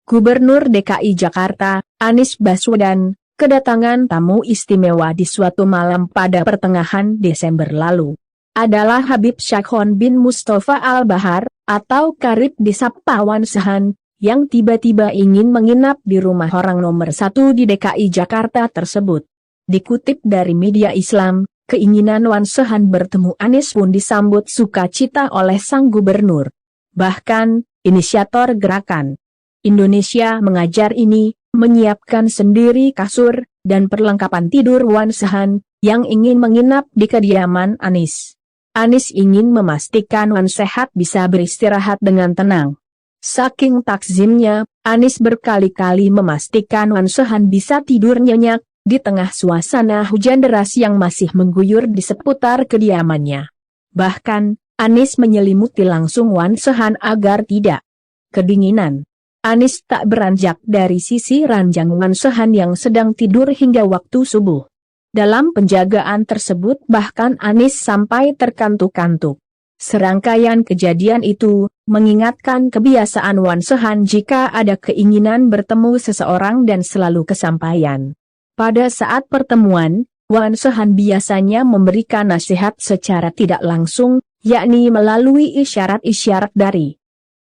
Gubernur DKI Jakarta, Anies Baswedan, kedatangan tamu istimewa di suatu malam pada pertengahan Desember lalu. Adalah Habib Syakhon bin Mustafa Al-Bahar, atau kerap disapa Wan Se-han, yang tiba-tiba ingin menginap di rumah orang nomor 1 di DKI Jakarta tersebut. Dikutip dari media Islam, keinginan Wan Se-han bertemu Anies pun disambut sukacita oleh sang gubernur. Bahkan, inisiator gerakan Indonesia Mengajar ini, menyiapkan sendiri kasur dan perlengkapan tidur Wan Se-han, yang ingin menginap di kediaman Anies. Anies ingin memastikan Wan sehat bisa beristirahat dengan tenang. Saking takzimnya, Anies berkali-kali memastikan Wan Se-han bisa tidur nyenyak, di tengah suasana hujan deras yang masih mengguyur di seputar kediamannya. Bahkan, Anies menyelimuti langsung Wan Se-han agar tidak kedinginan. Anies tak beranjak dari sisi ranjang Wan Se-han yang sedang tidur hingga waktu subuh. Dalam penjagaan tersebut bahkan Anies sampai terkantuk-kantuk. Serangkaian kejadian itu mengingatkan kebiasaan Wan Se-han jika ada keinginan bertemu seseorang dan selalu kesampaian. Pada saat pertemuan, Wan Se-han biasanya memberikan nasihat secara tidak langsung, yakni melalui isyarat-isyarat dari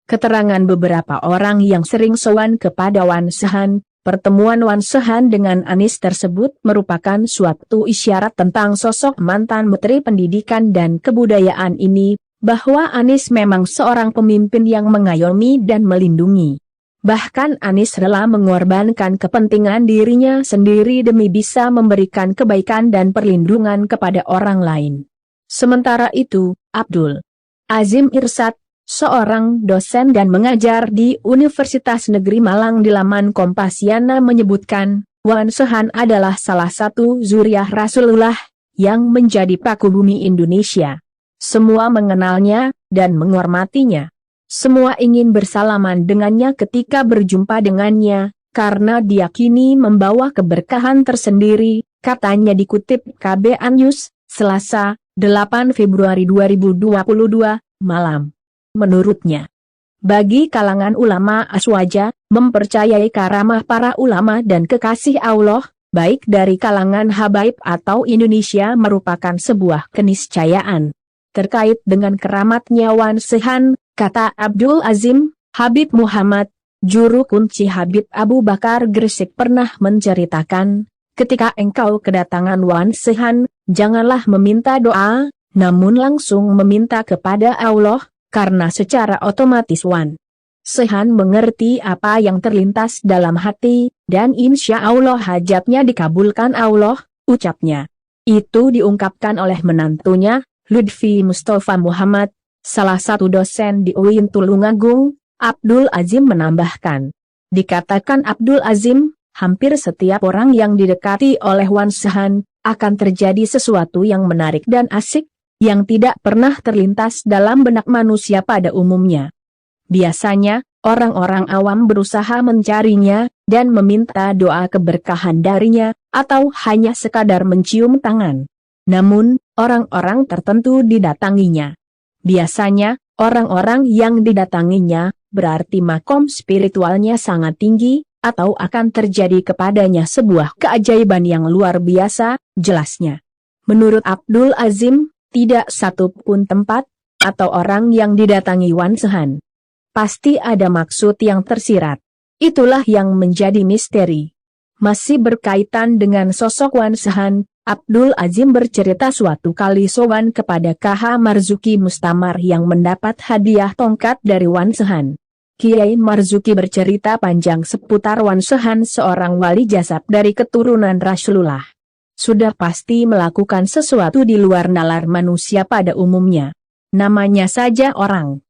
keterangan beberapa orang yang sering sowan kepada Wan Se-han. Pertemuan Wan Se-han dengan Anies tersebut merupakan suatu isyarat tentang sosok mantan Menteri Pendidikan dan Kebudayaan ini, bahwa Anies memang seorang pemimpin yang mengayomi dan melindungi. Bahkan Anies rela mengorbankan kepentingan dirinya sendiri demi bisa memberikan kebaikan dan perlindungan kepada orang lain. Sementara itu, Abdul Azim Irsad, seorang dosen dan mengajar di Universitas Negeri Malang di laman Kompasiana menyebutkan, Wan Se-han adalah salah satu zuriat Rasulullah, yang menjadi paku bumi Indonesia. Semua mengenalnya, dan menghormatinya. Semua ingin bersalaman dengannya ketika berjumpa dengannya, karena diyakini membawa keberkahan tersendiri, katanya dikutip KBR News, Selasa, 8 Februari 2022, malam. Menurutnya, bagi kalangan ulama aswaja, mempercayai karamah para ulama dan kekasih Allah, baik dari kalangan habaib atau Indonesia merupakan sebuah keniscayaan. Terkait dengan keramatnya Wan Se-han, kata Abdul Azim, Habib Muhammad, juru kunci Habib Abu Bakar Gresik pernah menceritakan, ketika engkau kedatangan Wan Se-han, janganlah meminta doa, namun langsung meminta kepada Allah, karena secara otomatis Wan Se-han mengerti apa yang terlintas dalam hati, dan insya Allah hajatnya dikabulkan Allah, ucapnya. Itu diungkapkan oleh menantunya, Lutfi Mustafa Muhammad, salah satu dosen di UIN Tulungagung. Abdul Azim menambahkan. Dikatakan Abdul Azim, hampir setiap orang yang didekati oleh Wan Se-han, akan terjadi sesuatu yang menarik dan asik, yang tidak pernah terlintas dalam benak manusia pada umumnya. Biasanya, orang-orang awam berusaha mencarinya, dan meminta doa keberkahan darinya, atau hanya sekadar mencium tangan. Namun, orang-orang tertentu didatanginya. Biasanya, orang-orang yang didatanginya, berarti makom spiritualnya sangat tinggi, atau akan terjadi kepadanya sebuah keajaiban yang luar biasa, jelasnya. Menurut Abdul Azim, tidak satu pun tempat, atau orang yang didatangi Wan Se-han pasti ada maksud yang tersirat. Itulah yang menjadi misteri. Masih berkaitan dengan sosok Wan Se-han, Abdul Azim bercerita suatu kali sowan kepada KH Marzuki Mustamar yang mendapat hadiah tongkat dari Wan Se-han. Kiai Marzuki bercerita panjang seputar Wan Se-han, seorang wali jasab dari keturunan Rasulullah. Sudah pasti melakukan sesuatu di luar nalar manusia pada umumnya. Namanya saja orang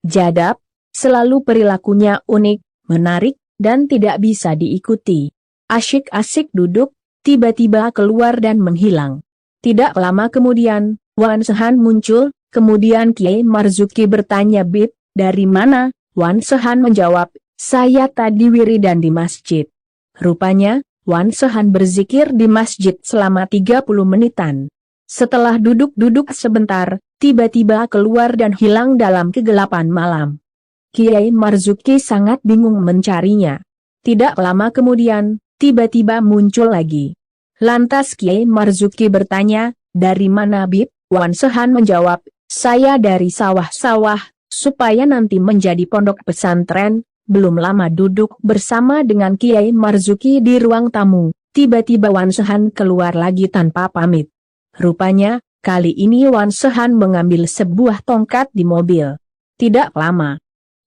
jadab, selalu perilakunya unik, menarik, dan tidak bisa diikuti. Asyik-asyik duduk, tiba-tiba keluar dan menghilang. Tidak lama kemudian, Wan Se-han muncul, kemudian Kiai Marzuki bertanya, "Bib, dari mana?" Wan Se-han menjawab, "Saya tadi wiridan di masjid." Rupanya, Wan Se-han berzikir di masjid selama 30 menitan. Setelah duduk-duduk sebentar, tiba-tiba keluar dan hilang dalam kegelapan malam. Kiai Marzuki sangat bingung mencarinya. Tidak lama kemudian, tiba-tiba muncul lagi. Lantas Kiai Marzuki bertanya, "Dari mana Bib?" Wan Sehan menjawab, "Saya dari sawah-sawah, supaya nanti menjadi pondok pesantren." Belum lama duduk bersama dengan Kiai Marzuki di ruang tamu, tiba-tiba Wan Sehan keluar lagi tanpa pamit. Rupanya, kali ini Wan Sehan mengambil sebuah tongkat di mobil. Tidak lama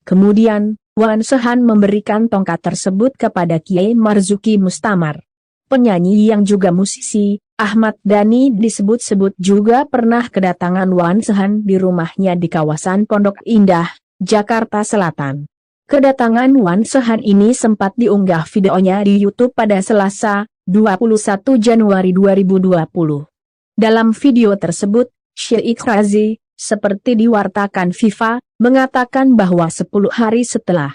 kemudian, Wan Sehan memberikan tongkat tersebut kepada Kiai Marzuki Mustamar. Penyanyi yang juga musisi, Ahmad Dhani disebut-sebut juga pernah kedatangan Wan Sehan di rumahnya di kawasan Pondok Indah, Jakarta Selatan. Kedatangan Wan Sehan ini sempat diunggah videonya di YouTube pada Selasa, 21 Januari 2020. Dalam video tersebut, Sheikh Razi, seperti diwartakan FIFA, mengatakan bahwa 10 hari setelah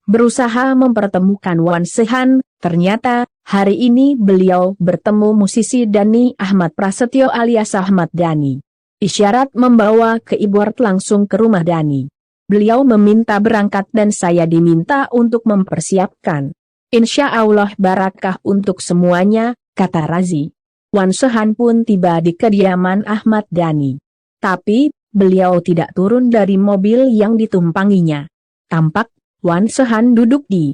berusaha mempertemukan Wan Sehan, ternyata hari ini beliau bertemu musisi Dhani Ahmad Prasetyo alias Ahmad Dhani. Isyarat membawa keyboard langsung ke rumah Dhani. Beliau meminta berangkat dan saya diminta untuk mempersiapkan. Insya Allah barakah untuk semuanya, kata Razi. Wan Sehan pun tiba di kediaman Ahmad Dhani. Tapi, beliau tidak turun dari mobil yang ditumpanginya. Tampak, Wan Sehan duduk di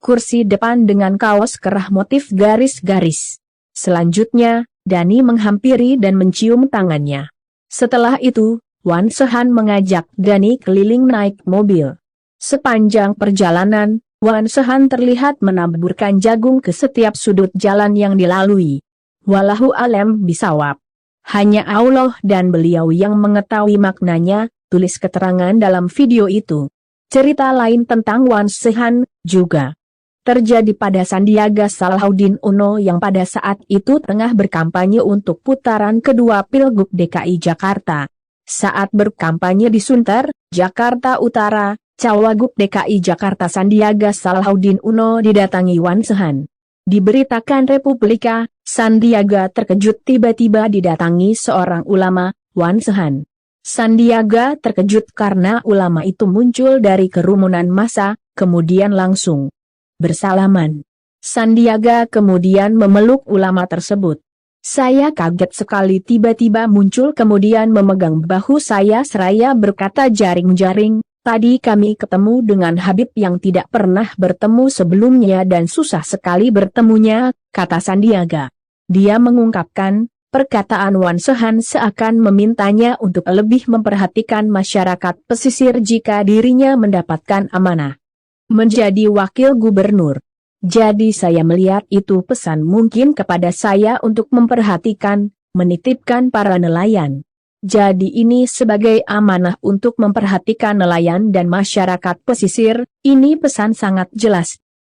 kursi depan dengan kaos kerah motif garis-garis. Selanjutnya, Dhani menghampiri dan mencium tangannya. Setelah itu, Wan Sehan mengajak Dhani keliling naik mobil. Sepanjang perjalanan, Wan Sehan terlihat menaburkan jagung ke setiap sudut jalan yang dilalui. Wallahu alam bisawab. Hanya Allah dan beliau yang mengetahui maknanya, tulis keterangan dalam video itu. Cerita lain tentang Wan Sehan juga terjadi pada Sandiaga Salahuddin Uno yang pada saat itu tengah berkampanye untuk putaran kedua Pilgub DKI Jakarta. Saat berkampanye di Sunter, Jakarta Utara, Cawagup DKI Jakarta Sandiaga Salahuddin Uno didatangi Wan Sehan. Diberitakan Republika, Sandiaga terkejut tiba-tiba didatangi seorang ulama, Wan Sehan. Sandiaga terkejut karena ulama itu muncul dari kerumunan massa, kemudian langsung bersalaman. Sandiaga kemudian memeluk ulama tersebut. Saya kaget sekali tiba-tiba muncul kemudian memegang bahu saya seraya berkata jaring-jaring, tadi kami ketemu dengan Habib yang tidak pernah bertemu sebelumnya dan susah sekali bertemunya, kata Sandiaga. Dia mengungkapkan, perkataan Wan Sehan seakan memintanya untuk lebih memperhatikan masyarakat pesisir jika dirinya mendapatkan amanah menjadi wakil gubernur. Jadi saya melihat itu pesan mungkin kepada saya untuk memperhatikan, menitipkan para nelayan. Jadi ini sebagai amanah untuk memperhatikan nelayan dan masyarakat pesisir, ini pesan sangat jelas,